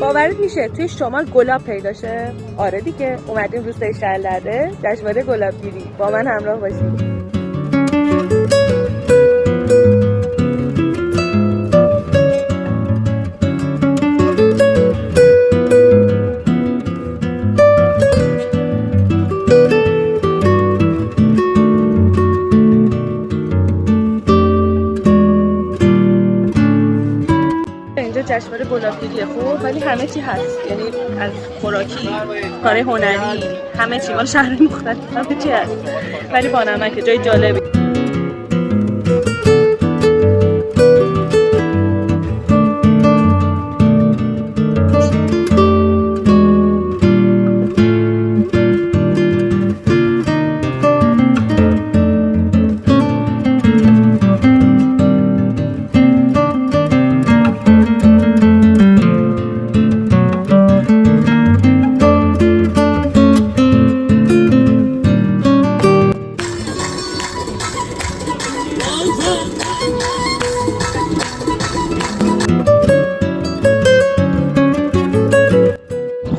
باورت میشه توی شمال گلاب پیدا شه؟ آره دیگه، اومدیم روستای شهرلرده جشنواره گلابگیری. با من همراه باشید. اینجا جشنواره گلابگیریه خب، ولی همه چی هست، یعنی از خوراکی، کار هنری، همه چی، مال شهرهای مختلف همه چی هست، ولی با نمکه، جای جالبی.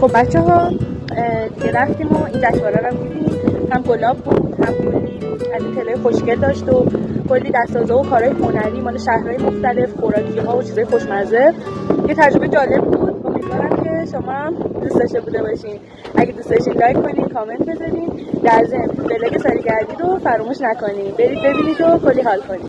خب بچه ها دیگه رفتیم و این جشنواره رو دیدیم. هم گلاب بود، هم کلی از این تلای خوشگل داشت و کلی دستازه و کارهای هنری مال شهرهای مختلف، خوراکی ها و چیزای خوشمزه. یه تجربه جالب بود. امیدوارم که شما هم دوست داشته بوده باشین. اگه دوست داشتین لایک کنین، کامنت بذارین، در ضمن بلاگ ساریگردی رو فراموش نکنین. برید ببینید و کلی حال کنید.